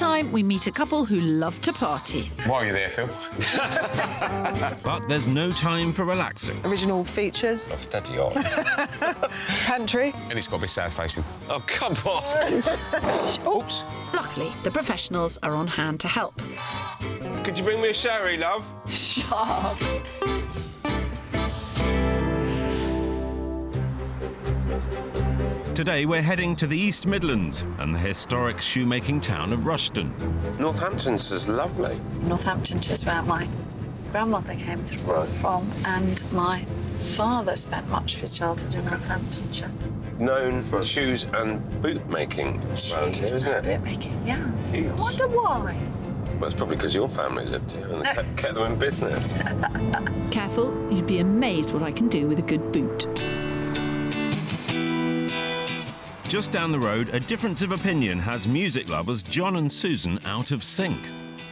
time, we meet a couple who love to party. Why are you there, Phil? But there's no time for relaxing. Original features. Steady on. Pantry. And it's got to be south-facing. Oh, come on! Oops. Luckily, the professionals are on hand to help. Could you bring me a sherry, love? Shut up. Today we're heading to the East Midlands and the historic shoemaking town of Rushden. Northampton's is lovely. Northamptonshire is where my grandmother came through from, and my father spent much of his childhood in Northamptonshire. Known for shoes and boot making around here, isn't it? Boot making, yeah. Huge. I wonder why. Well, it's probably because your family lived here and kept them in business. Careful, you'd be amazed what I can do with a good boot. Just down the road, a difference of opinion has music lovers John and Susan out of sync.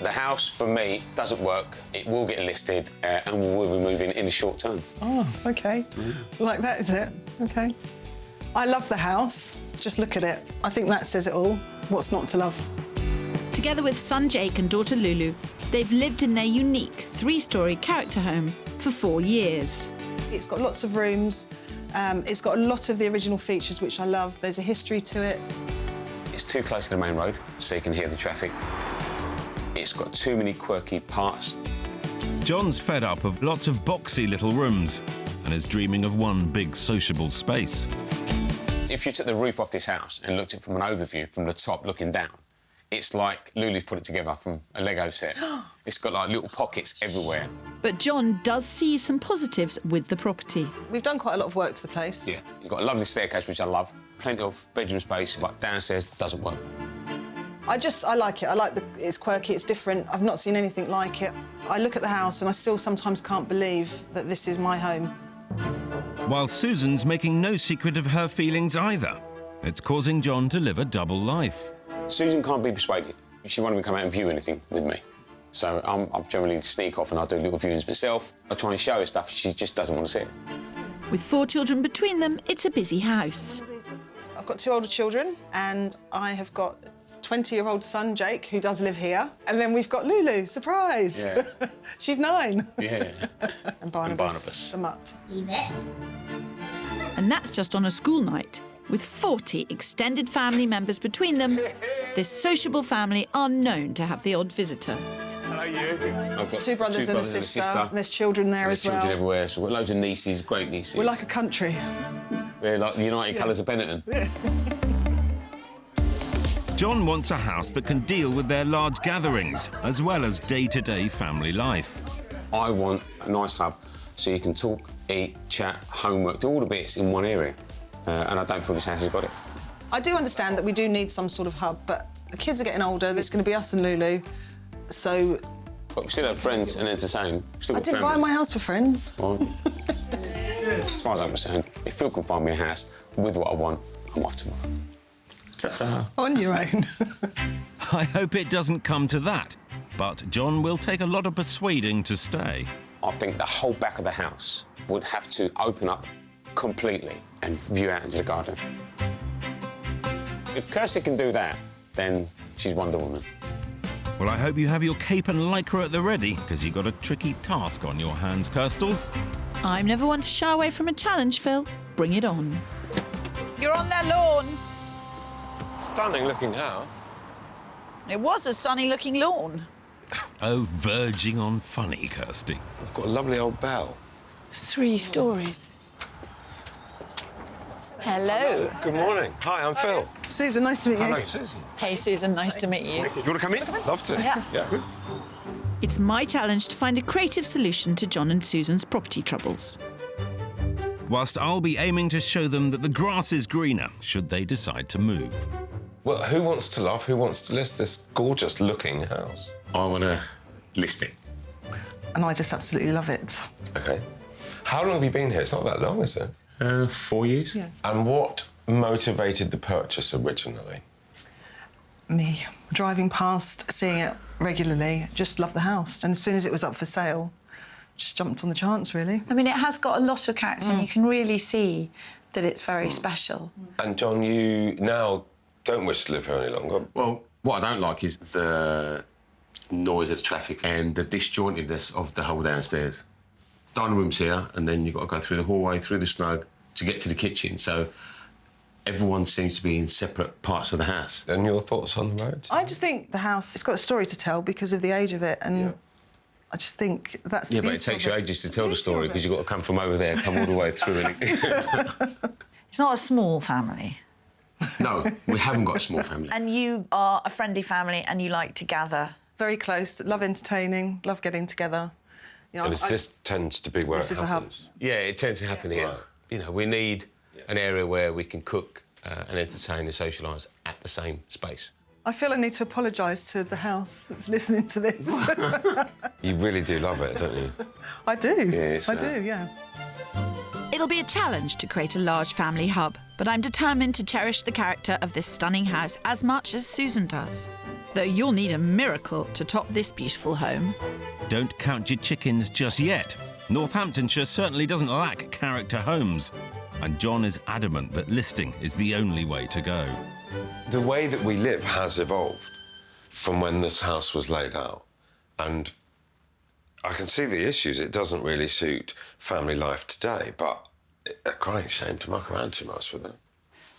The house, for me, doesn't work. It will get listed and we will be moving in the short term. Oh, OK. Like that, is it? OK. I love the house. Just look at it. I think that says it all. What's not to love? Together with son Jake and daughter Lulu, they've lived in their unique three-storey character home for 4 years. It's got lots of rooms. It's got a lot of the original features, which I love. There's a history to it. It's too close to the main road, so you can hear the traffic. It's got too many quirky parts. John's fed up of lots of boxy little rooms and is dreaming of one big sociable space. If you took the roof off this house and looked at it from an overview, from the top looking down, it's like Lulu's put it together from a Lego set. It's got, like, little pockets everywhere. But John does see some positives with the property. We've done quite a lot of work to the place. Yeah, you've got a lovely staircase, which I love. Plenty of bedroom space, but downstairs doesn't work. I like it. I like it's quirky, it's different. I've not seen anything like it. I look at the house and I still sometimes can't believe that this is my home. While Susan's making no secret of her feelings either. It's causing John to live a double life. Susan can't be persuaded. She won't even come out and view anything with me. So I generally sneak off and I do little viewings myself. I try and show her stuff, she just doesn't want to see it. With 4 children between them, it's a busy house. I've got 2 older children and I have got 20-year-old son, Jake, who does live here. And then we've got Lulu, surprise. Yeah. She's 9. Yeah. And Barnabas, the mutt. Leave it. And that's just on a school night. With 40 extended family members between them, this sociable family are known to have the odd visitor. How are you? I've got 2 brothers and a sister. And there's children there as well. There's children everywhere, so we've got loads of nieces, great nieces. We're like a country. We're like the United Colours of Benetton. John wants a house that can deal with their large gatherings, as well as day-to-day family life. I want a nice hub so you can talk, eat, chat, homework, do all the bits in one area. And I don't feel this house has got it. I do understand that we do need some sort of hub, but the kids are getting older. There's going to be us and Lulu, so... But we still have friends and entertain. I didn't buy my house for friends. Right. As far as I'm concerned, if Phil can find me a house with what I want, I'm off tomorrow. Ta-ta. On your own. I hope it doesn't come to that, but John will take a lot of persuading to stay. I think the whole back of the house would have to open up completely and view out into the garden. If Kirstie can do that, then she's Wonder Woman. Well, I hope you have your cape and lycra at the ready, because you've got a tricky task on your hands, Kirstles. I'm never one to shy away from a challenge, Phil. Bring it on. You're on their lawn. Stunning-looking house. It was a sunny-looking lawn. Oh, verging on funny, Kirstie. It's got a lovely old bell. 3 stories. Hello. Good morning. Hi, I'm Phil. Susan, nice to meet you. Hello, Susan. Hey, Susan, nice to meet you. You want to come in? Love to. Yeah. It's my challenge to find a creative solution to John and Susan's property troubles. Whilst I'll be aiming to show them that the grass is greener, should they decide to move. Well, who wants to love? Who wants to list this gorgeous-looking house? I want to list it. And I just absolutely love it. OK. How long have you been here? It's not that long, is it? 4 years. Yeah. And what motivated the purchase originally? Me. Driving past, seeing it regularly, just loved the house. And as soon as it was up for sale, just jumped on the chance, really. I mean, it has got a lot of character and you can really see that it's very special. And, John, you now don't wish to live here any longer. Well, What I don't like is the noise of the traffic and the disjointedness of the whole downstairs. Dining room's here, and then you've got to go through the hallway, through the snug, to get to the kitchen. So everyone seems to be in separate parts of the house. And your thoughts on the roads? I just think the house, it's got a story to tell because of the age of it, and I just think that's the Yeah, but it beauty takes of you ages to tell the story because you've got to come from over there, come all the way through. It's not a small family. No, we haven't got a small family. And you are a friendly family and you like to gather. Very close, love entertaining, love getting together. You know, And this tends to be where This it is the hub. happens. Yeah, it tends to happen here. Right. You know, we need an area where we can cook and entertain and socialise at the same space. I feel I need to apologise to the house that's listening to this. You really do love it, don't you? I do. Yes, I do, yeah. It'll be a challenge to create a large family hub, but I'm determined to cherish the character of this stunning house as much as Susan does. Though you'll need a miracle to top this beautiful home. Don't count your chickens just yet. Northamptonshire certainly doesn't lack character homes. And John is adamant that listing is the only way to go. The way that we live has evolved from when this house was laid out. And I can see the issues. It doesn't really suit family life today, but a crying shame to muck around too much with it.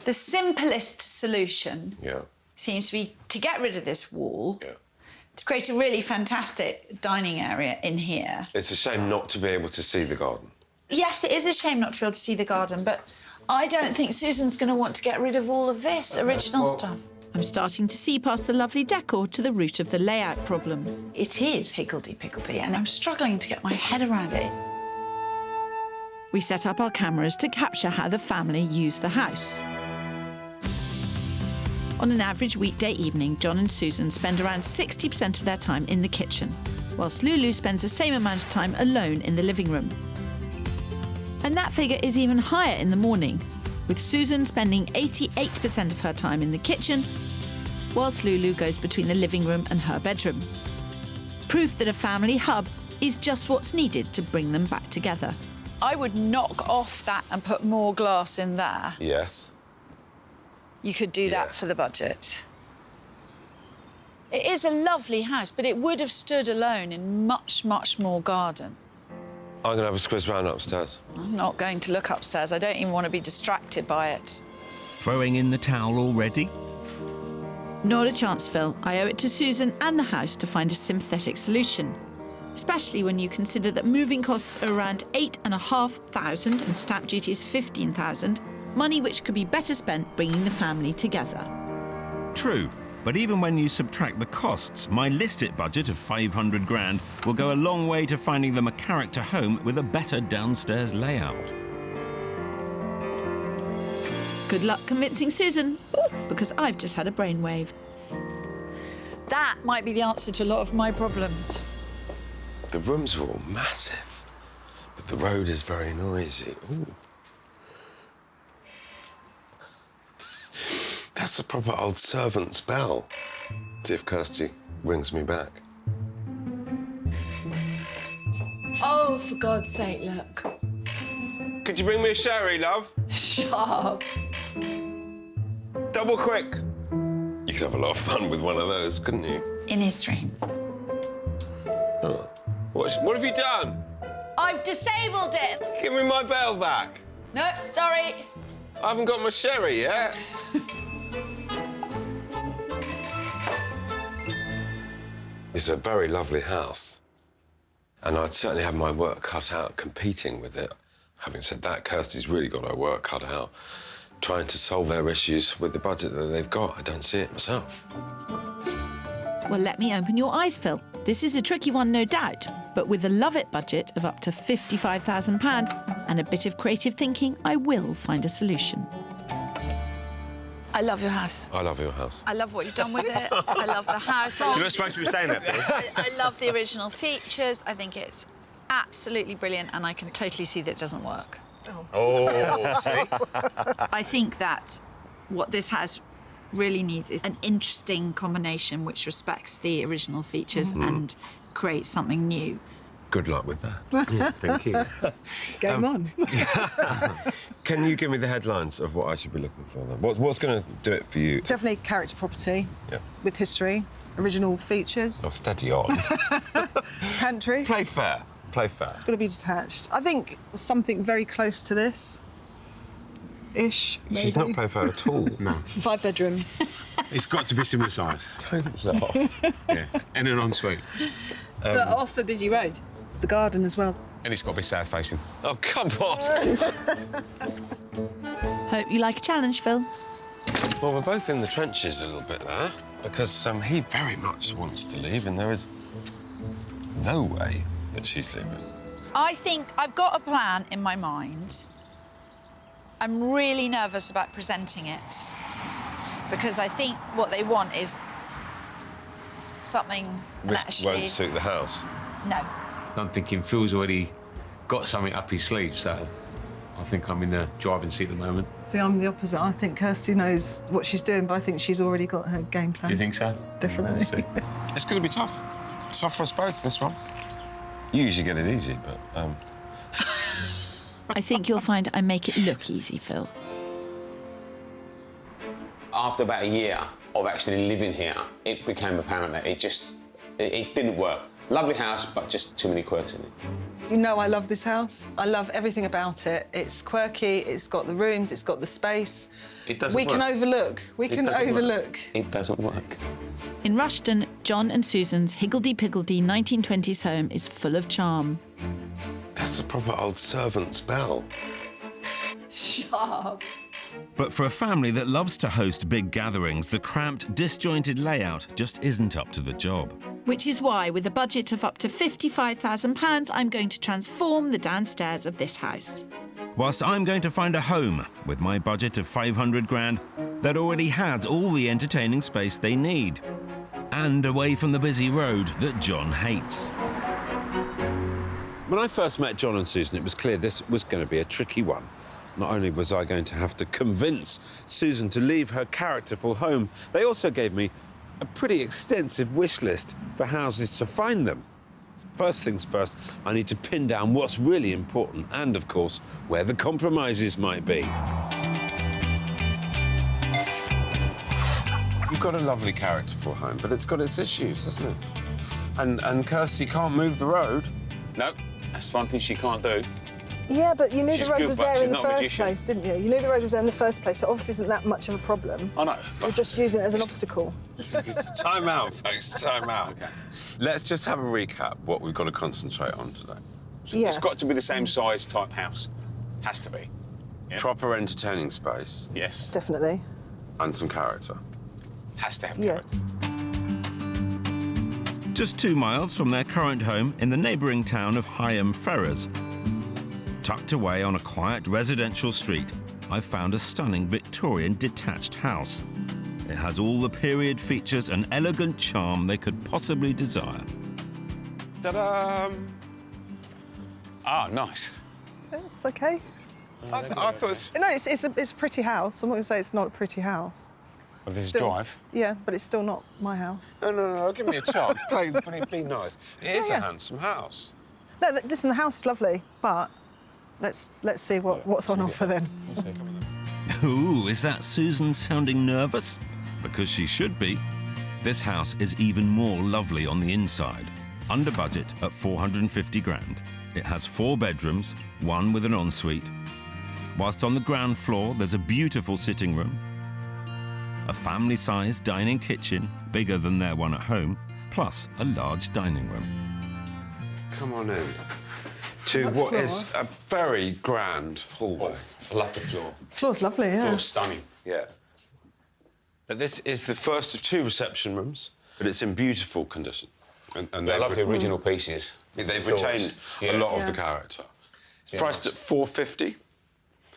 The simplest solution Yeah. seems to be to get rid of this wall, Yeah. to create a really fantastic dining area in here. It's a shame not to be able to see the garden. Yes, it is a shame not to be able to see the garden, but I don't think Susan's going to want to get rid of all of this original stuff. I'm starting to see past the lovely decor to the root of the layout problem. It is higgledy-piggledy, and I'm struggling to get my head around it. We set up our cameras to capture how the family use the house. On an average weekday evening, John and Susan spend around 60% of their time in the kitchen, whilst Lulu spends the same amount of time alone in the living room. And that figure is even higher in the morning, with Susan spending 88% of her time in the kitchen, whilst Lulu goes between the living room and her bedroom. Proof that a family hub is just what's needed to bring them back together. I would knock off that and put more glass in there. Yes. You could do that for the budget. It is a lovely house, but it would have stood alone in much, much more garden. I'm going to have a squiz round upstairs. I'm not going to look upstairs. I don't even want to be distracted by it. Throwing in the towel already? Not a chance, Phil. I owe it to Susan and the house to find a sympathetic solution, especially when you consider that moving costs are around £8,500 and stamp duty is £15,000, money which could be better spent bringing the family together. True. But even when you subtract the costs, my list-it budget of 500 grand will go a long way to finding them a character home with a better downstairs layout. Good luck convincing Susan, because I've just had a brainwave. That might be the answer to a lot of my problems. The rooms are all massive, but the road is very noisy. Ooh. That's a proper old servant's bell. See if Kirstie rings me back. Oh, for God's sake, look. Could you bring me a sherry, love? Shut up. Double quick. You could have a lot of fun with one of those, couldn't you? In his dreams. Oh. What have you done? I've disabled it. Give me my bell back. No, sorry. I haven't got my sherry yet. It's a very lovely house. And I'd certainly have my work cut out competing with it. Having said that, Kirstie's really got her work cut out trying to solve their issues with the budget that they've got. I don't see it myself. Well, let me open your eyes, Phil. This is a tricky one, no doubt, but with a love-it budget of up to £55,000 and a bit of creative thinking, I will find a solution. I love your house. I love your house. I love what you've done with it. I love the house. You're not supposed to be saying that, Phil. I love the original features. I think it's absolutely brilliant, and I can totally see that it doesn't work. Oh, see? I think that what this house really needs is an interesting combination which respects the original features and creates something new. Good luck with that. Yeah, thank you. Game on. Can you give me the headlines of what I should be looking for then? What's going to do it for you? Definitely character property Yeah. with history, original features, Oh, steady on. pantry. Play fair. Play fair. Got to be detached. I think something very close to this. Ish, maybe. She's not playing fair at all. No. 5 bedrooms. It's got to be similar size. Don't laugh. Yeah. And an ensuite. But off a busy road. The garden as well. And it's got to be south facing. Oh, come on. Hope you like a challenge, Phil. Well, we're both in the trenches a little bit there because he very much wants to leave and there is no way that she's leaving. I think I've got a plan in my mind. I'm really nervous about presenting it because I think what they want is something and Which actually... won't suit the house. No. I'm thinking Phil's already got something up his sleeve, so I think I'm in the driving seat at the moment. See, I'm the opposite. I think Kirstie knows what she's doing, but I think she's already got her game plan. Do you think so? Definitely. It's going to be tough. It's tough for us both, this one. You usually get it easy, but... I think you'll find I make it look easy, Phil. After about a year of actually living here, it became apparent that it didn't work. Lovely house, but just too many quirks in it. You know I love this house. I love everything about it. It's quirky, it's got the rooms, it's got the space. It doesn't We can work. overlook. We It can doesn't work. overlook. It doesn't work. In Rushden, John and Susan's higgledy-piggledy 1920s home is full of charm. That's a proper old servant's bell. Sharp. But for a family that loves to host big gatherings, the cramped, disjointed layout just isn't up to the job. Which is why, with a budget of up to £55,000, I'm going to transform the downstairs of this house. Whilst I'm going to find a home with my budget of 500 grand that already has all the entertaining space they need. And away from the busy road that John hates. When I first met John and Susan, it was clear this was going to be a tricky one. Not only was I going to have to convince Susan to leave her characterful home, they also gave me a pretty extensive wish list for houses to find them. First things first, I need to pin down what's really important and, of course, where the compromises might be. You've got a lovely characterful home, but it's got its issues, hasn't it? And Kirstie can't move the road. No, that's one thing she can't do. Yeah, but you knew She's the road good, was but there she's in the not a first magician. place, didn't you? You knew the road was there in the first place, so obviously isn't that much of a problem. I know. You're just using it as an obstacle. Time out, folks, time out. Okay. Let's just have a recap what we've got to concentrate on today. Yeah. It's got to be the same size type house. Has to be. Yeah. Proper entertaining space Yes. Definitely. and some character. Has to have Yeah. character. Just 2 miles from their current home in the neighbouring town of Higham Ferrers. Tucked away on a quiet residential street, I've found a stunning Victorian detached house. It has all the period features and elegant charm they could possibly desire. Ta-da! Ah, nice. It's okay. I thought... No, it's a pretty house. I'm not going to say it's not a pretty house. Well, this is Still- drive. Yeah, but it's still not my house. No, give me a chance. Be nice. It is Yeah, a yeah. handsome house. No, listen, the house is lovely, but let's see what's on offer then. Ooh, is that Susan sounding nervous? Because she should be. This house is even more lovely on the inside. Under budget at 450 grand. It has 4 bedrooms, 1 with an ensuite. Whilst on the ground floor, there's a beautiful sitting room, a family-sized dining kitchen, bigger than their one at home, plus a large dining room. Come on in. To That what floor. is a very grand hallway. I love the floor. Floor's lovely, yeah. Floor's stunning. Yeah. But this is the first of 2 reception rooms, but it's in beautiful condition. And I love the original pieces. They've Doors. retained Yeah. a lot of the Yeah. character. It's Yeah, priced nice. at 450,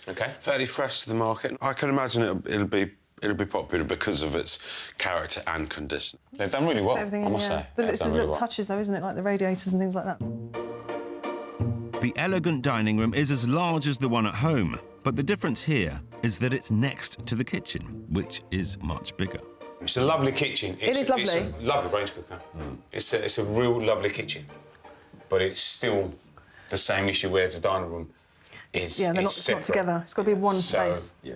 Okay. fairly fresh to the market. I can imagine it'll be popular because of its character and condition. They've done really well, Everything I in, must yeah. say. They've It's the done really little well. touches, though, isn't it? Like the radiators and things like that. The elegant dining room is as large as the one at home, but the difference here is that it's next to the kitchen, which is much bigger. It's a lovely kitchen. is lovely. It's a lovely range cooker. It's a real lovely kitchen. but it's still the same issue where the dining room is. Yeah, it's not together. It's got to be one space. Yeah.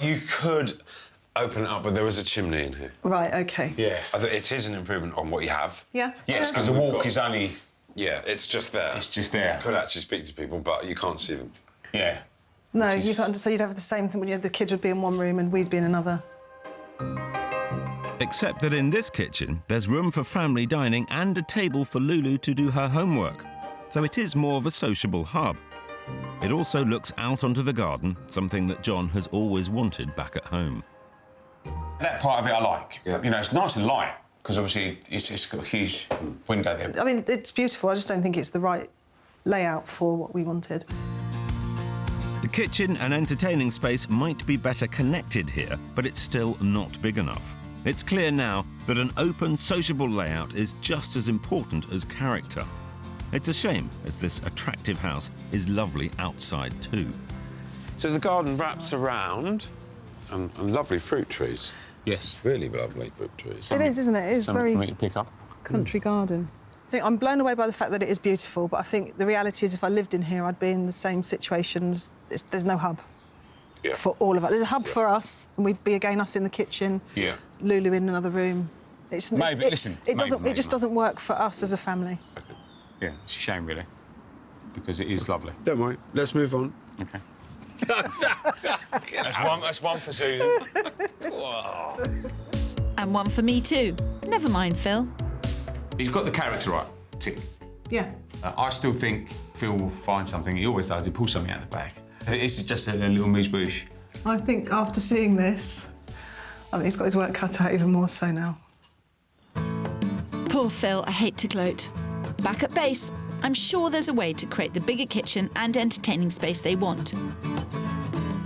You could open it up, but there is a chimney in here. Right, OK. Yeah. It is an improvement on what you have. Yeah. Yes, because the walk is only... Yeah, it's just there. It's just there. You could actually speak to people, but you can't see them. Yeah. No, you can't. So you'd have the same thing when the kids would be in one room and we'd be in another. Except that in this kitchen, there's room for family dining and a table for Lulu to do her homework. So it is more of a sociable hub. It also looks out onto the garden, something that John has always wanted back at home. That part of it I like. Yeah. You know, it's nice and light, because obviously it's got a huge window there. I mean, it's beautiful. I just don't think it's the right layout for what we wanted. The kitchen and entertaining space might be better connected here, but it's still not big enough. It's clear now that an open, sociable layout is just as important as character. It's a shame, as this attractive house is lovely outside too. So the garden wraps around, and lovely fruit trees. Yes. Really lovely fruit trees. It is, isn't it? It is Something very for me to pick up. country garden. I think I'm blown away by the fact that it is beautiful, but I think the reality is if I lived in here, I'd be in the same situation. There's no hub for all of us. There's a hub for us, and we'd be again us in the kitchen, Lulu in another room. It just doesn't work for us as a family. Okay. Yeah, it's a shame, really, because it is lovely. Don't worry, let's move on. Okay. That's one for Susan. And one for me too. Never mind, Phil. He's got the character right, tick. Yeah. I still think Phil will find something. He always does. He pulls something out of the bag. This is just a little amuse-bouche. I think after seeing this, I think he's got his work cut out even more so now. Poor Phil, I hate to gloat. Back at base, I'm sure there's a way to create the bigger kitchen and entertaining space they want.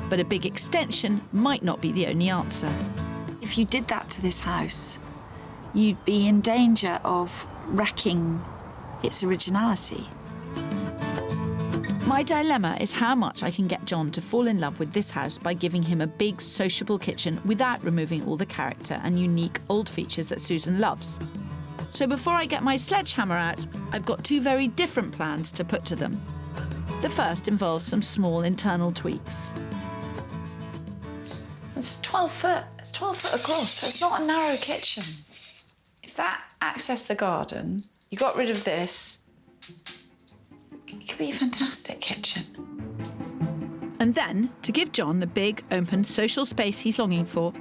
But a big extension might not be the only answer. If you did that to this house, you'd be in danger of wrecking its originality. My dilemma is how much I can get John to fall in love with this house by giving him a big, sociable kitchen without removing all the character and unique old features that Susan loves. So before I get my sledgehammer out, I've got two very different plans to put to them. The first involves some small internal tweaks. It's 12 foot. It's 12 foot across. It's not a narrow kitchen. If that accessed the garden, you got rid of this, it could be a fantastic kitchen. And then, to give John the big, open, social space he's longing for,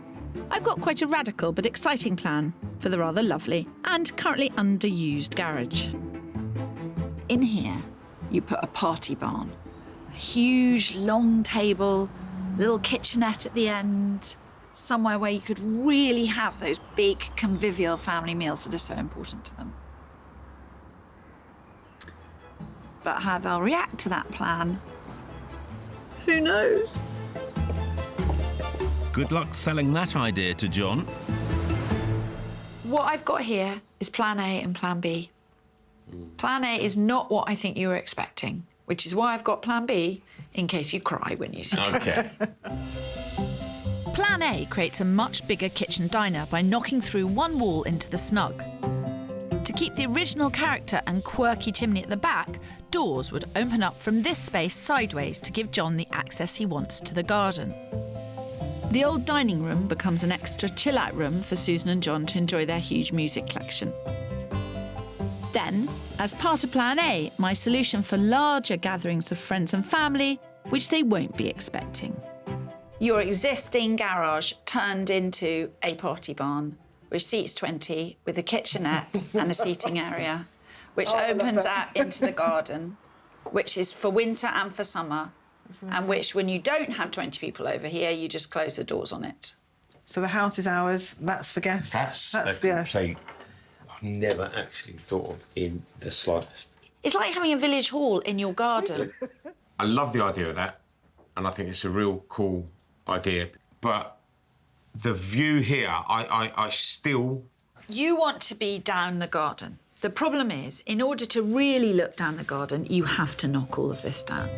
I've got quite a radical but exciting plan for the rather lovely and currently underused garage. In here, you put a party barn, a huge, long table, little kitchenette at the end, somewhere where you could really have those big, convivial family meals that are so important to them. But how they'll react to that plan, who knows? Good luck selling that idea to John. What I've got here is plan A and plan B. Plan A is not what I think you were expecting, which is why I've got plan B in case you cry when you see it. Okay. Plan A creates a much bigger kitchen diner by knocking through one wall into the snug. To keep the original character and quirky chimney at the back, doors would open up from this space sideways to give John the access he wants to the garden. The old dining room becomes an extra chill-out room for Susan and John to enjoy their huge music collection. Then, as part of Plan A, my solution for larger gatherings of friends and family, which they won't be expecting. Your existing garage turned into a party barn, which seats 20 with a kitchenette and a seating area, which opens out into the garden, which is for winter and for summer, and which, when you don't have 20 people over here, you just close the doors on it. So the house is ours, that's for guests. That's yes. I've never actually thought of in the slightest. It's like having a village hall in your garden. I love the idea of that, and I think it's a real cool idea. But the view here, I still... You want to be down the garden. The problem is, in order to really look down the garden, you have to knock all of this down.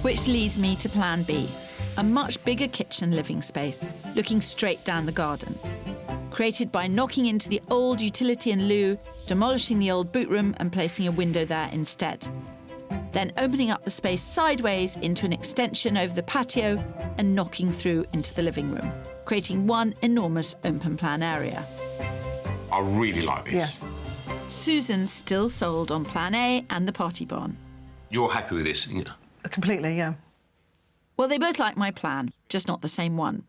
Which leads me to Plan B, a much bigger kitchen living space, looking straight down the garden. created by knocking into the old utility and loo, demolishing the old boot room and placing a window there instead. Then opening up the space sideways into an extension over the patio and knocking through into the living room, creating one enormous open plan area. I really like this. Yes. Susan's still sold on Plan A and the party barn. You're happy with this, aren't you? Completely, yeah. Well, they both like my plan, just not the same one.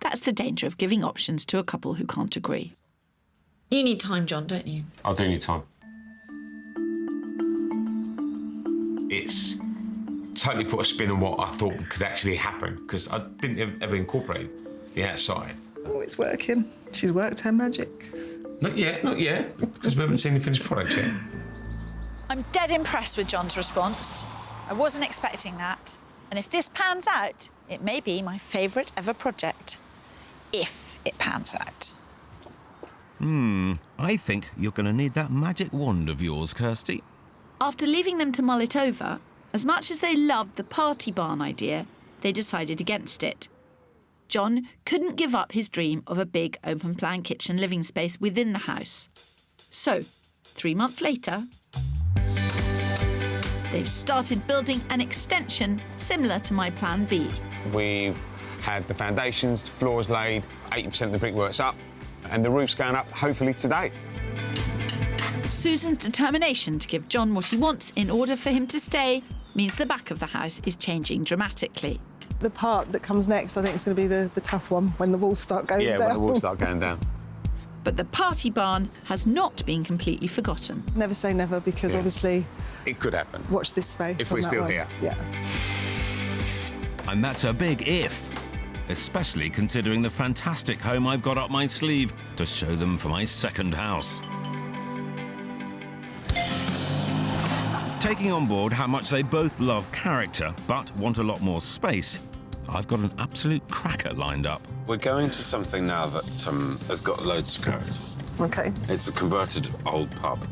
That's the danger of giving options to a couple who can't agree. You need time, John, don't you? I do need time. It's totally put a spin on what I thought could actually happen, because I didn't ever incorporate the outside. Oh, it's working. She's worked her magic. Not yet, because we haven't seen the finished product yet. I'm dead impressed with John's response. I wasn't expecting that. And if this pans out, it may be my favourite ever project. If it pans out. I think you're going to need that magic wand of yours, Kirstie. After leaving them to mull it over, as much as they loved the party barn idea, they decided against it. John couldn't give up his dream of a big open-plan kitchen living space within the house. So, 3 months later, they've started building an extension similar to my Plan B. We've had the foundations, floors laid, 80% of the brickwork's up, and the roof's going up hopefully today. Susan's determination to give John what he wants in order for him to stay means the back of the house is changing dramatically. The part that comes next, I think, is going to be the tough one, when the walls start going down. Yeah, when the walls start going down. But the party barn has not been completely forgotten. Never say never, because obviously... It could happen. Watch this space. If on we're that still one. here. Yeah. And that's a big if, especially considering the fantastic home I've got up my sleeve to show them for my second house. Taking on board how much they both love character but want a lot more space, I've got an absolute cracker lined up. We're going to something now that has got loads of character. OK. It's a converted old pub.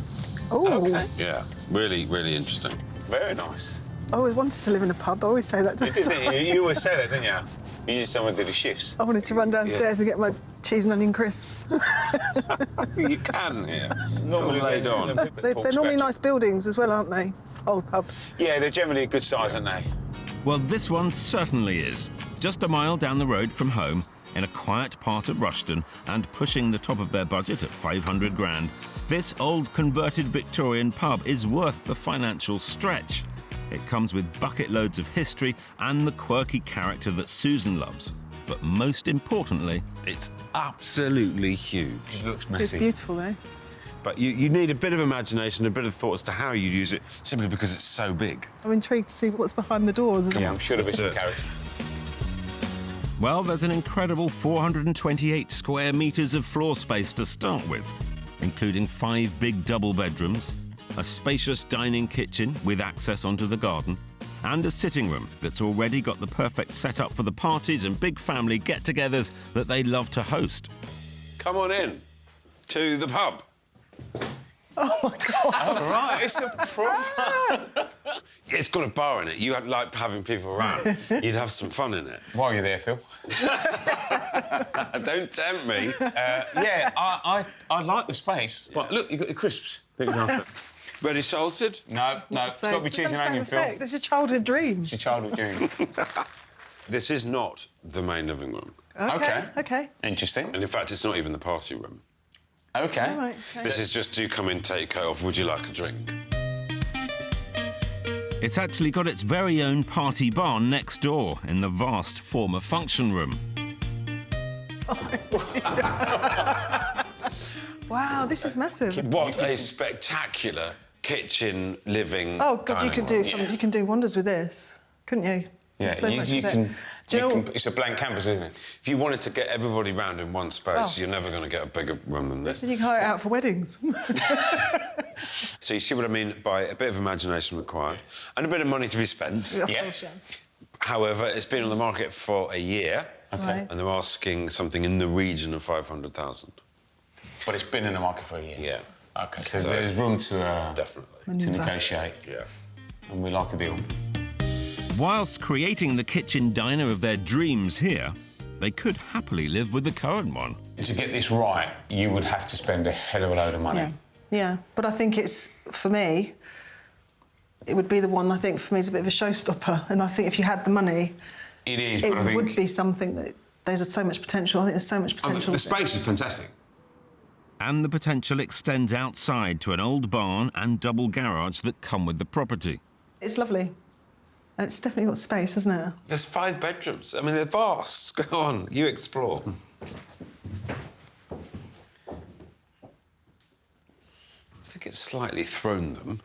Oh, Okay. Yeah, really, really interesting. Very nice. I always wanted to live in a pub. I always say that to You did, didn't you? You always say that, didn't you? You just someone did the shifts. I wanted to run downstairs and get my cheese and onion crisps. You can, yeah. Normally laid on. They're normally nice buildings as well, aren't they? Old pubs. Yeah, they're generally a good size, aren't they? Well, this one certainly is. Just a mile down the road from home, in a quiet part of Rushden, and pushing the top of their budget at 500 grand, this old converted Victorian pub is worth the financial stretch. It comes with bucket loads of history and the quirky character that Susan loves. But most importantly, It's absolutely huge. It looks It's messy. beautiful, though. But you need a bit of imagination, a bit of thought as to how you use it, simply because it's so big. I'm intrigued to see what's behind the doors. Yeah, I'm sure there'll be some character. well, there's an incredible 428 square metres of floor space to start with, including 5 big double bedrooms, a spacious dining kitchen with access onto the garden, and a sitting room that's already got the perfect setup for the parties and big family get-togethers that they love to host. Come on in to the pub. Oh, my God. All right, it's a proper... It's got a bar in it. You like having people around. You'd have some fun in it. Why are you there, Phil? Don't tempt me. Yeah, I like the space. But look, you've got your crisps. There you go. Ready salted? No, it's got to be cheese and onion, Phil. It's your childhood dream. It's your childhood dream. This is not the main living room. Okay. OK. Interesting. And in fact, it's not even the party room. Okay. All right. OK. This is just, do come in, take your coat off, would you like a drink? It's actually got its very own party barn next door in the vast former function room. Wow, this is massive. What a spectacular kitchen, living, Oh, God, you dining could do room. some. You can do wonders with this, couldn't you? Yeah, So much you with can. it. Do you know? It's a blank canvas, isn't it? If you wanted to get everybody round in one space, Oh. you're never going to get a bigger room than this. So you can hire it out for weddings. So you see what I mean by a bit of imagination required and a bit of money to be spent. Of Yeah. course, yeah. However, it's been on the market for a year, Right. and they're asking something in the region of 500,000. But it's been in the market for a year. Yeah. Okay, so there's room to Definitely. to negotiate, Yeah. and we like a deal. Whilst creating the kitchen diner of their dreams here, they could happily live with the current one. To get this right, you would have to spend a hell of a load of money. Yeah, but I think it's, for me, it would be the one I think for me is a bit of a showstopper. And I think if you had the money, It is, it but I think... would be something that there's so much potential. I think there's so much potential. The space is fantastic. And the potential extends outside to an old barn and double garage that come with the property. It's lovely. And it's definitely got space, hasn't it? There's 5 bedrooms. I mean, they're vast. Go on, you explore. I think it's slightly thrown them,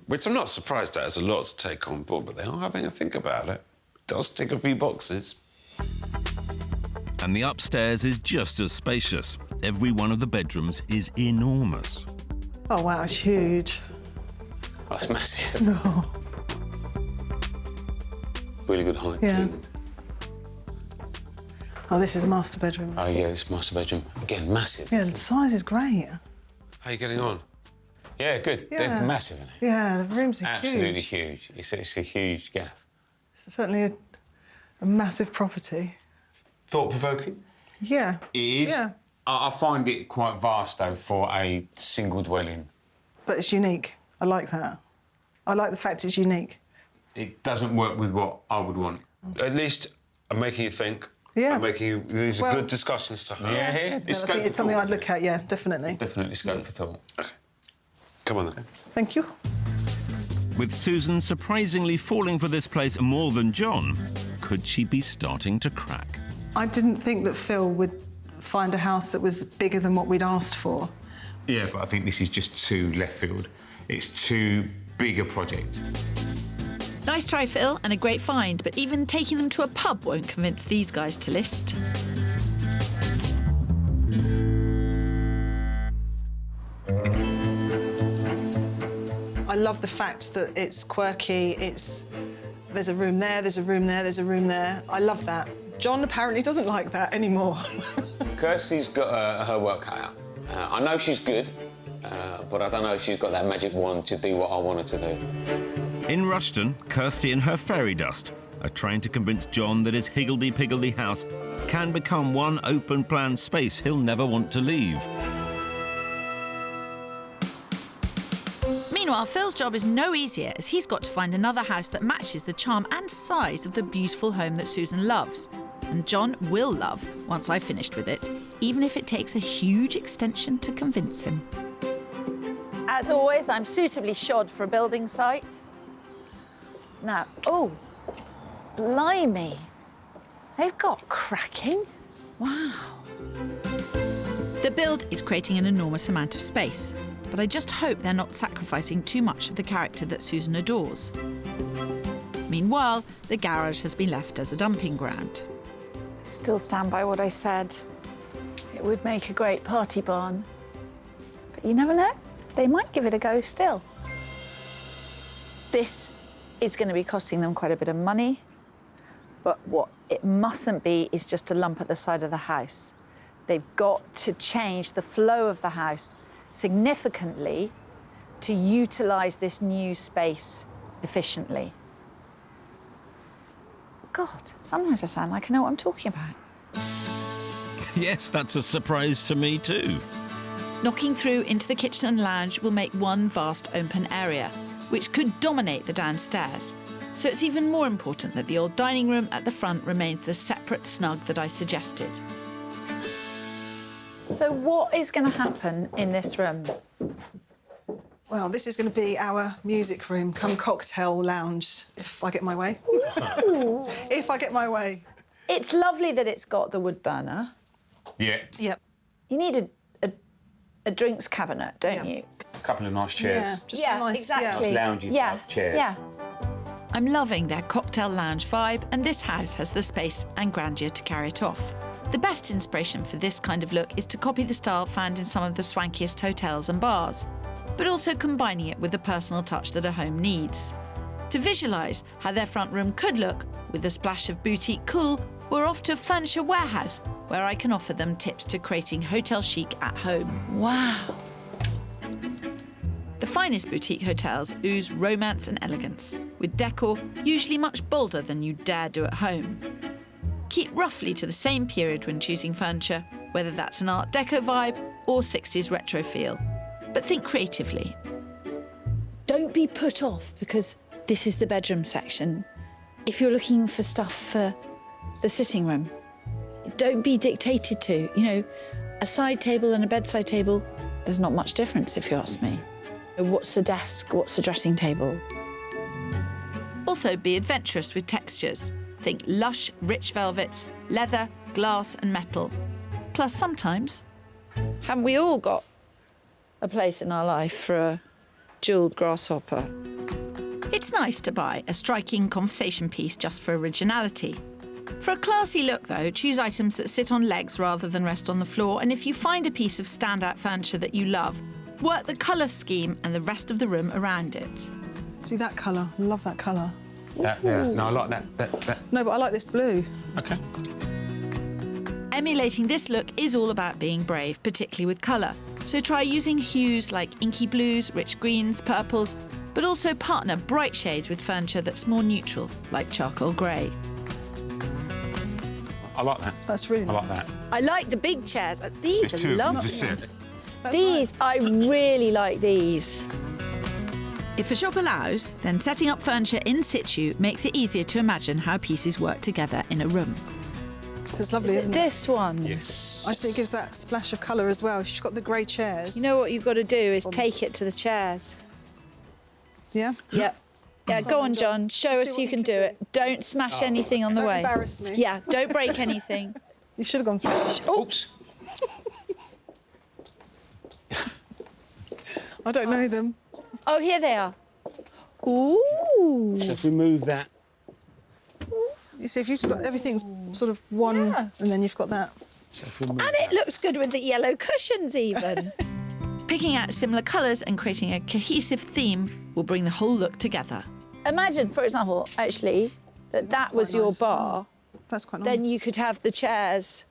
which I'm not surprised at. It's a lot to take on board, but they are having a think about it. It does tick a few boxes. And the upstairs is just as spacious. Every one of the bedrooms is enormous. Oh, wow, it's huge. Oh, it's massive. No. Really good height. Yeah. Oh, this is a master bedroom. Oh, yeah, it's master bedroom. Again, massive. Yeah, the size is great. How are you getting on? Yeah, good. Yeah. They're massive, isn't it? Yeah, the rooms are Absolutely huge. huge. It's a huge gaff. It's certainly a massive property. Thought-provoking? Yeah. It is. Yeah. I find it quite vast, though, for a single dwelling. But it's unique. I like that. I like the fact it's unique. It doesn't work with what I would want. At least I'm making you think. Yeah. I'm making you... These are good discussions to have. Yeah, No, I think it's something I'd look at, yeah, definitely. Definitely scope for thought. OK. Come on, then. Thank you. With Susan surprisingly falling for this place more than John, could she be starting to crack? I didn't think that Phil would find a house that was bigger than what we'd asked for. Yeah, but I think this is just too left field. It's too big a project. Nice try, Phil, and a great find, but even taking them to a pub won't convince these guys to list. I love the fact that it's quirky, there's a room there, there's a room there, there's a room there. I love that. John apparently doesn't like that anymore. Kirstie's got her work cut out. I know she's good, but I don't know if she's got that magic wand to do what I want her to do. In Rushden, Kirstie and her fairy dust are trying to convince John that his higgledy-piggledy house can become one open-plan space he'll never want to leave. Meanwhile, Phil's job is no easier, as he's got to find another house that matches the charm and size of the beautiful home that Susan loves. And John will love once I've finished with it, even if it takes a huge extension to convince him. As always, I'm suitably shod for a building site. Now, oh, blimey. They've got cracking. Wow. The build is creating an enormous amount of space, but I just hope they're not sacrificing too much of the character that Susan adores. Meanwhile, the garage has been left as a dumping ground. Still stand by what I said. It would make a great party barn. But you never know. They might give it a go still. This is going to be costing them quite a bit of money. But what it mustn't be is just a lump at the side of the house. They've got to change the flow of the house significantly to utilise this new space efficiently. God, sometimes I sound like I know what I'm talking about. Yes, that's a surprise to me too. Knocking through into the kitchen and lounge will make one vast open area, which could dominate the downstairs. So it's even more important that the old dining room at the front remains the separate snug that I suggested. So what is going to happen in this room? Well, this is going to be our music room, come cocktail lounge, if I get my way. If I get my way. It's lovely that it's got the wood burner. Yeah. Yep. You need a drinks cabinet, don't Yeah. you? A couple of nice chairs. Yeah, just a nice, exactly. Nice loungy type chairs. Yeah. I'm loving their cocktail lounge vibe, and this house has the space and grandeur to carry it off. The best inspiration for this kind of look is to copy the style found in some of the swankiest hotels and bars, but also combining it with the personal touch that a home needs. To visualise how their front room could look, with a splash of boutique cool, we're off to a furniture warehouse, where I can offer them tips to creating hotel chic at home. Wow. The finest boutique hotels ooze romance and elegance, with decor usually much bolder than you dare do at home. Keep roughly to the same period when choosing furniture, whether that's an Art Deco vibe or 60s retro feel. But think creatively. Don't be put off because this is the bedroom section. If you're looking for stuff for the sitting room, don't be dictated to. You know, a side table and a bedside table, there's not much difference if you ask me. What's the desk? What's the dressing table? Also be adventurous with textures. Think lush, rich velvets, leather, glass and metal. Plus sometimes... Haven't we all got a place in our life for a jewelled grasshopper? It's nice to buy a striking conversation piece just for originality. For a classy look, though, choose items that sit on legs rather than rest on the floor, and if you find a piece of standout furniture that you love, work the colour scheme and the rest of the room around it. See that colour? I love that colour. That, yeah. No, I like that. No, but I like this blue. OK. Emulating this look is all about being brave, particularly with colour. So try using hues like inky blues, rich greens, purples, but also partner bright shades with furniture that's more neutral, like charcoal grey. I like that. That's really nice. I like that. I like the big chairs. These There's are two of them, lovely. there's a set. These, I really like these. If a shop allows, then setting up furniture in situ makes it easier to imagine how pieces work together in a room. It's lovely, isn't it? This one. Yes. I just think it gives that splash of colour as well. She's got the grey chairs. You know what you've got to do is take it to the chairs. Yeah? Yep. Yeah, go on, John. Show See us what you can do it. Don't smash anything on the Don't way. embarrass me. Yeah, don't break anything. You should have gone first. Oops. I don't know them. Oh, here they are. Ooh. So if we move that... You see, if you've got everything's sort of one, Yeah. and then you've got that. So if we move And it looks good with the yellow cushions even. Picking out similar colours and creating a cohesive theme will bring the whole look together. Imagine, for example, actually, that was quite your nice as well. bar. That's quite nice. Then you could have the chairs.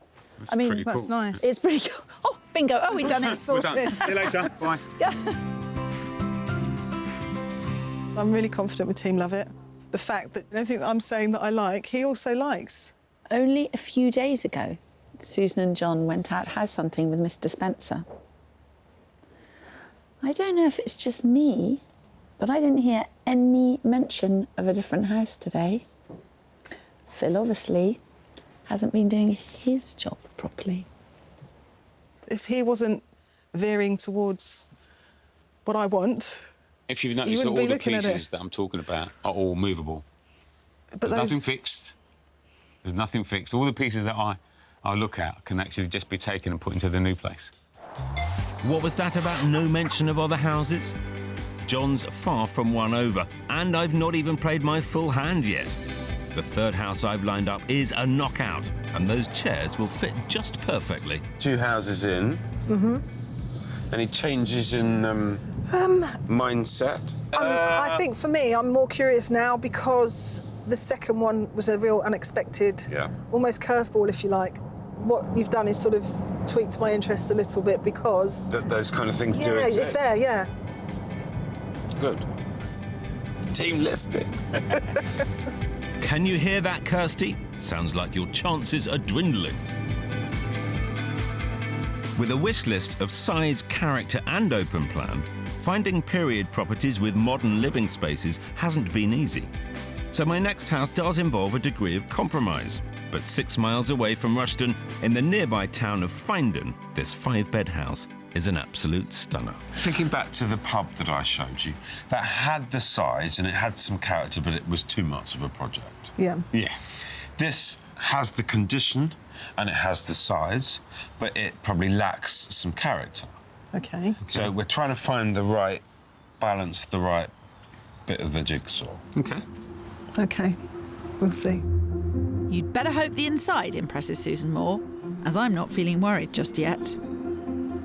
I mean, pretty That's cool. nice. it's pretty cool. Oh, bingo. Oh, we've done it. Sorted. See you later. Bye. I'm really confident with Team Love It. The fact that anything that I'm saying that I like, he also likes. Only a few days ago, Susan and John went out house hunting with Mr. Spencer. I don't know if it's just me, but I didn't hear any mention of a different house today. Phil obviously hasn't been doing his job properly. If he wasn't veering towards what I want, If you've You noticed that wouldn't all be the looking at pieces it. that I'm talking about are all movable. but There's those... nothing fixed. There's nothing fixed. All the pieces that I look at can actually just be taken and put into the new place. What was that about no mention of other houses? John's far from one over, and I've not even played my full hand yet. The third house I've lined up is a knockout, and those chairs will fit just perfectly. 2 houses in. Any changes in mindset? I think for me, I'm more curious now because the second one was a real unexpected, almost curveball, if you like. What you've done is sort of tweaked my interest a little bit because... Those kind of things do Yeah, exist. it's there, yeah. Good. Team listed. Can you hear that, Kirstie? Sounds like your chances are dwindling. With a wish list of size, character and open plan, finding period properties with modern living spaces hasn't been easy. So my next house does involve a degree of compromise. But 6 miles away from Rushden, in the nearby town of Findon, this 5-bed house is an absolute stunner. Thinking back to the pub that I showed you, that had the size and it had some character, but it was too much of a project. Yeah. Yeah. This has the condition and it has the size, but it probably lacks some character. OK. So we're trying to find the right balance, the right bit of the jigsaw. OK. OK. We'll see. You'd better hope the inside impresses Susan more, as I'm not feeling worried just yet.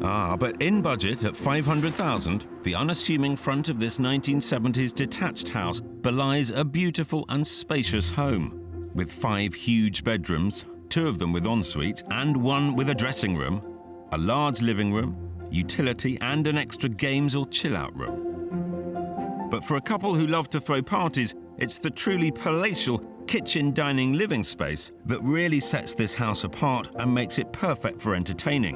Ah, but in budget at $500,000, the unassuming front of this 1970s detached house belies a beautiful and spacious home. With 5 huge bedrooms, 2 of them with ensuite and 1 with a dressing room, a large living room, utility and an extra games or chill-out room. But for a couple who love to throw parties, it's the truly palatial kitchen, dining, living space that really sets this house apart and makes it perfect for entertaining,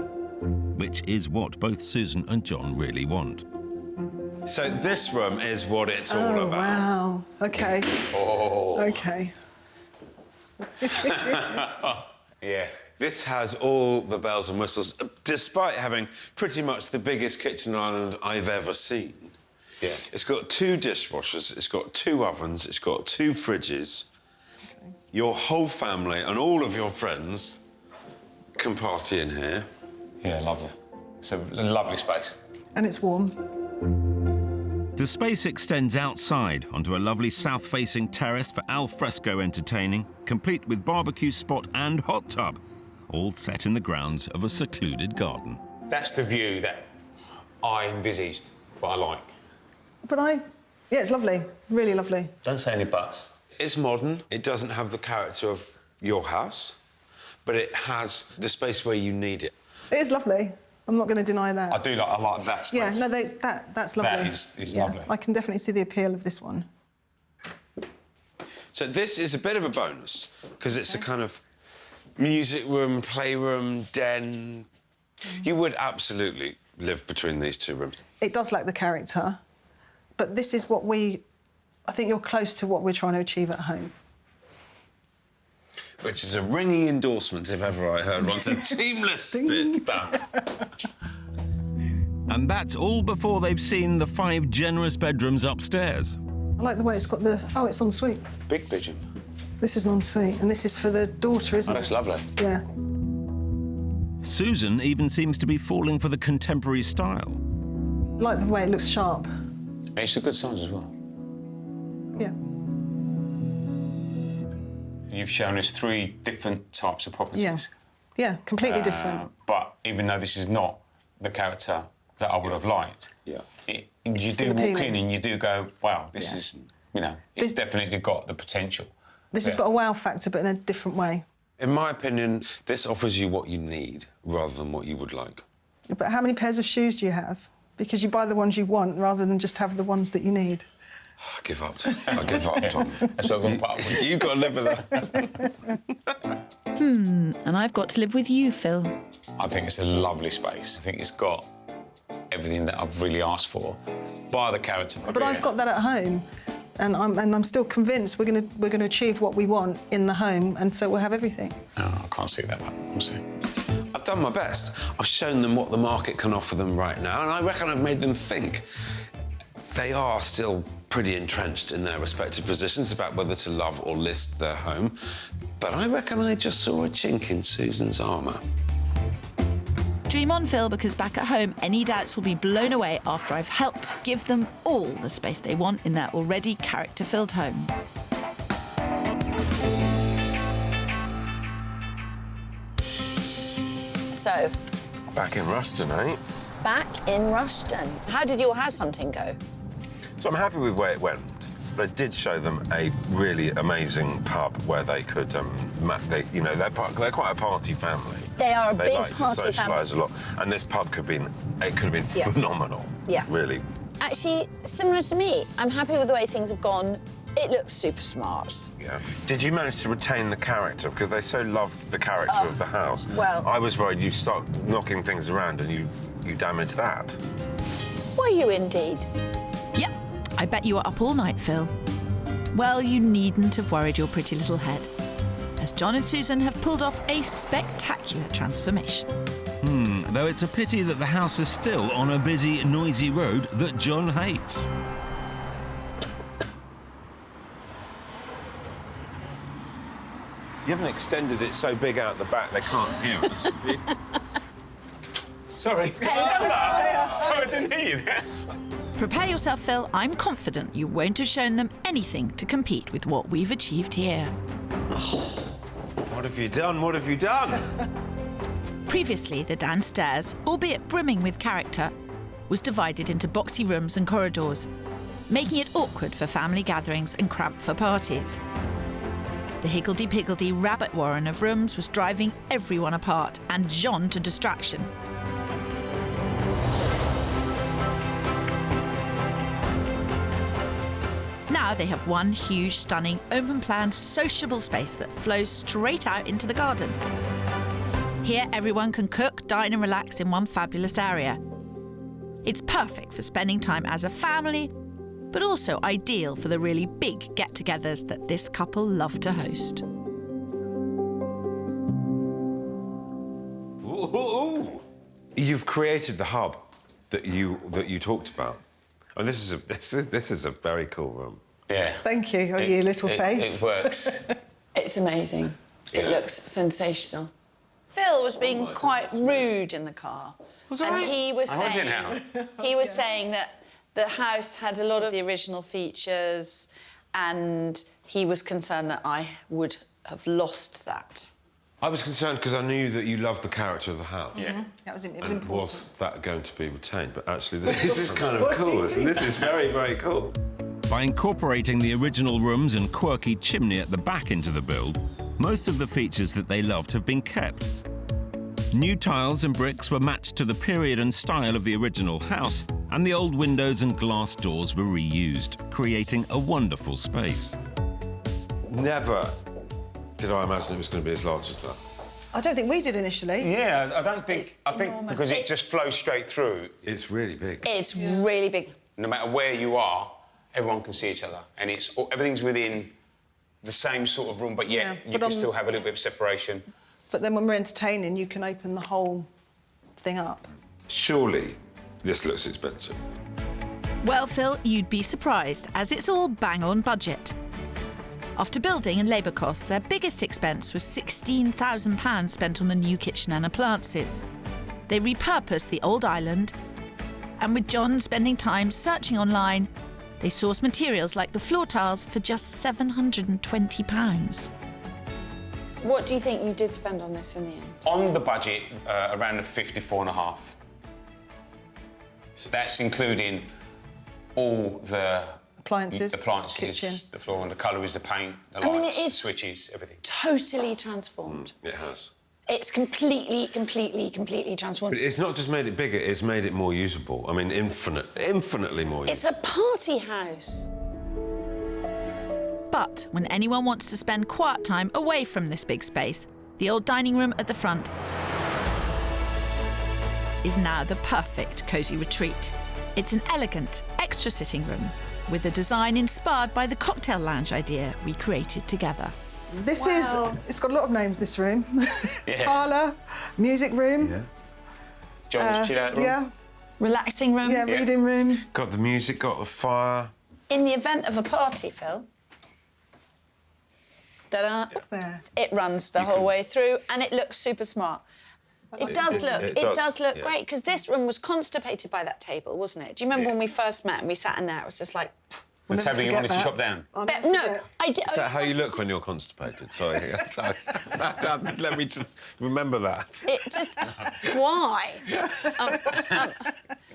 which is what both Susan and John really want. So this room is what it's all about. Wow. OK. Oh. OK. Yeah. This has all the bells and whistles, despite having pretty much the biggest kitchen island I've ever seen. Yeah. It's got 2 dishwashers, it's got 2 ovens, it's got 2 fridges. Your whole family and all of your friends can party in here. Yeah, lovely. It's a lovely space. And it's warm. The space extends outside onto a lovely south-facing terrace for al fresco entertaining, complete with barbecue spot and hot tub, all set in the grounds of a secluded garden. That's the view that I envisaged, what I like. But yeah, it's lovely. Really lovely. Don't say any buts. It's modern. It doesn't have the character of your house, but it has the space where you need it. It is lovely. I'm not going to deny that. I like that space. Yeah, no, that's lovely. That is lovely. I can definitely see the appeal of this one. So this is a bit of a bonus, because it's a kind of music room, playroom, den. You would absolutely live between these 2 rooms. It does lack the character, but this is what I think you're close to what we're trying to achieve at home. Which is a ringing endorsement, if ever I heard one. So Team Listed. And that's all before they've seen the 5 generous bedrooms upstairs. I like the way it's got the... Oh, it's ensuite. Big bedroom. This is an ensuite, and this is for the daughter, isn't Oh, it? that's lovely. Yeah. Susan even seems to be falling for the contemporary style. I like the way it looks sharp. And it's a good size as well. Yeah. You've shown us 3 different types of properties. Yeah. Yeah, completely different. But even though this is not the character that I would have liked, Yeah. you do walk in and you do go, wow, this Yeah. is, it's definitely got the potential. This has got a wow factor, but in a different way. In my opinion, this offers you what you need rather than what you would like. But how many pairs of shoes do you have? Because you buy the ones you want rather than just have the ones that you need. I give up. I give up, Tom. That's what I'm going to put up with. You've got to live with that. And I've got to live with you, Phil. I think it's a lovely space. I think it's got everything that I've really asked for, by the character. But I've got that at home, and I'm still convinced we're going to achieve what we want in the home, and so we'll have everything. Oh, I can't see that, but we'll see. I've done my best. I've shown them what the market can offer them right now, and I reckon I've made them think. They are still pretty entrenched in their respective positions about whether to love or list their home, but I reckon I just saw a chink in Susan's armour. Dream on, Phil, because back at home, any doubts will be blown away after I've helped give them all the space they want in their already character-filled home. So, Back in Rushden, eh? back in Rushden. How did your house hunting go? So I'm happy with where it went, but it did show them a really amazing pub where they could, they're quite a party family. They are a They big like to party socialise family. a lot, and this pub could have been Yeah. phenomenal. Yeah. Really. Actually, similar to me. I'm happy with the way things have gone. It looks super smart. Yeah. Did you manage to retain the character? Because they so loved the character of the house. well- I was worried you start knocking things around and you damage that. Were you indeed? Yep, I bet you were up all night, Phil. Well, you needn't have worried your pretty little head, as John and Susan have pulled off a spectacular transformation. Though it's a pity that the house is still on a busy, noisy road that John hates. You haven't extended it so big out the back they can't hear us, have you? Sorry. Sorry, I didn't hear you there. Prepare yourself, Phil. I'm confident you won't have shown them anything to compete with what we've achieved here. What have you done? What have you done? Previously, the downstairs, albeit brimming with character, was divided into boxy rooms and corridors, making it awkward for family gatherings and cramped for parties. The higgledy-piggledy rabbit warren of rooms was driving everyone apart and John to distraction. Now, Now they have one huge, stunning, open-plan, sociable space that flows straight out into the garden. Here, everyone can cook, dine and relax in one fabulous area. It's perfect for spending time as a family, but also ideal for the really big get-togethers that this couple love to host. Ooh. You've created the hub that you talked about, and this is a very cool room. Yeah. Thank you, you little Faith. It works. It's amazing. It looks sensational. Phil was being quite rude in the car. He was saying that the house had a lot of the original features, and he was concerned that I would have lost that. I was concerned because I knew that you loved the character of the house. Yeah. It was important. Was that going to be retained? But actually, this is kind of cool. This is very, very cool. By incorporating the original rooms and quirky chimney at the back into the build, most of the features that they loved have been kept. New tiles and bricks were matched to the period and style of the original house, and the old windows and glass doors were reused, creating a wonderful space. Never did I imagine it was going to be as large as that. I don't think we did initially. Yeah, I don't think... It's I think enormous. because it just flows straight through. It's really big. It's really big. No matter where you are, everyone can see each other, and everything's within the same sort of room, but yet you can still have a little bit of separation. But then when we're entertaining, you can open the whole thing up. Surely this looks expensive. Well, Phil, you'd be surprised, as it's all bang on budget. After building and labour costs, their biggest expense was £16,000 spent on the new kitchen and appliances. They repurposed the old island, and with John spending time searching online, they sourced materials like the floor tiles for just £720. What do you think you did spend on this in the end? On the budget, around the 54.5. So that's including all the Appliances, kitchen. the floor, and the colours, the paint, the lights, the switches, everything. Totally transformed. It has. It's completely transformed. But it's not just made it bigger, it's made it more usable. I mean, infinitely more usable. It's a party house. But when anyone wants to spend quiet time away from this big space, the old dining room at the front is now the perfect cosy retreat. It's an elegant, extra sitting room with a design inspired by the cocktail lounge idea we created together. This it's got a lot of names, this room. Yeah. Parlour, music room. Yeah. John's chill-out room. Yeah. Relaxing room. Yeah, reading room. Got the music, got the fire. In the event of a party, Phil, It's there. it runs the whole way through, and it looks super smart. It does look great, because this room was constipated by that table, wasn't it? Do you remember when we first met and we sat in there? It was just like... The table you wanted to chop down. No, I did... Is that how you look when you're constipated? Sorry. Let me just remember that. It just... Why?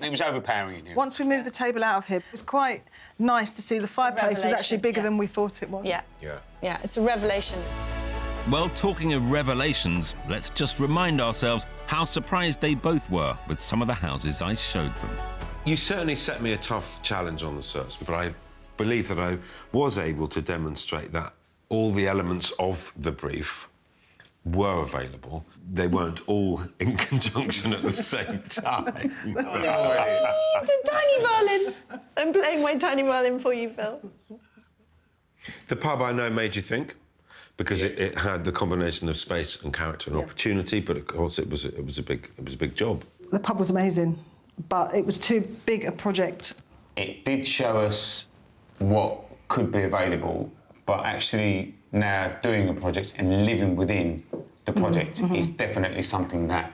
It was overpowering in here. Once we moved the table out of here, it was quite nice to see the fireplace was actually bigger than we thought it was. Yeah. Yeah. Yeah, it's a revelation. Well, talking of revelations, let's just remind ourselves how surprised they both were with some of the houses I showed them. You certainly set me a tough challenge on the search, but I believe that I was able to demonstrate that all the elements of the brief were available. They weren't all in conjunction at the same time. It's a tiny violin. I'm playing my tiny violin for you, Phil. The pub, I know, made you think, because it had the combination of space and character and opportunity, but of course it was a big job. The pub was amazing, but it was too big a project. It did show us what could be available, but actually now doing a project and living within the project is definitely something that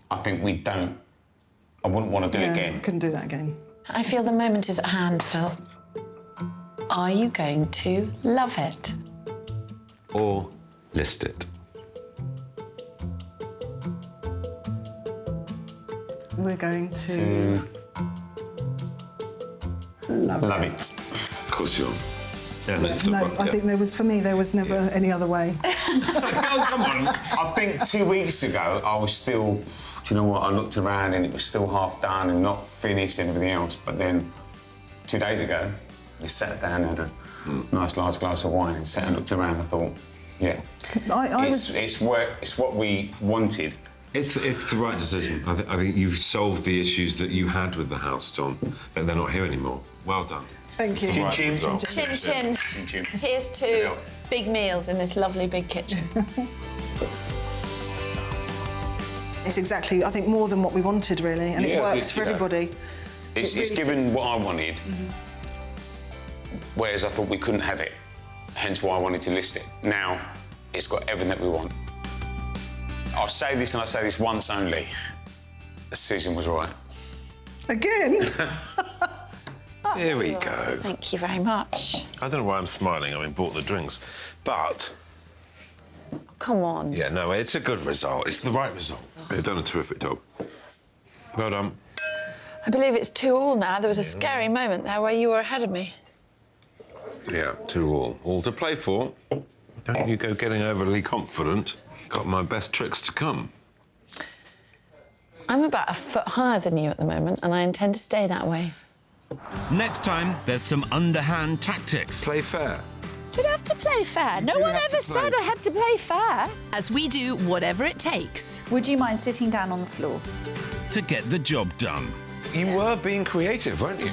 I think I wouldn't want to do again. I couldn't do that again. I feel the moment is at hand, Phil. Are you going to love it? Or list it. We're going to... Love it. Of course you are. Yeah, I think there was never any other way. Oh, come on. I think 2 weeks ago, I was still... Do you know what? I looked around and it was still half done and not finished and everything else. But then 2 days ago, We sat down and had a nice large glass of wine and sat and looked around. I thought, yeah, it's what we wanted. It's the right decision. I think you've solved the issues that you had with the house, John. They're not here anymore. Well done. Thank you. Chin chin. Chin chin. Chin chin. Here's to big meals in this lovely big kitchen. It's exactly, I think, more than what we wanted, really, and it works for everybody. It's given what I wanted, whereas I thought we couldn't have it, hence why I wanted to list it. Now, it's got everything that we want. I'll say this, and I say this once only. Susan was right. Again? Here we go. Thank you very much. I don't know why I'm smiling. I mean, bought the drinks. But... Come on. Yeah, no, it's a good result. It's the right result. You've done a terrific job. Well done. I believe it's 2-2 now. There was a scary moment there where you were ahead of me. Yeah, 2-2. All to play for. Don't you go getting overly confident. Got my best tricks to come. I'm about a foot higher than you at the moment, and I intend to stay that way. Next time, there's some underhand tactics. Play fair. Did I have to play fair? No one ever said I had to play fair. As we do whatever it takes. Would you mind sitting down on the floor? To get the job done. You were being creative, weren't you?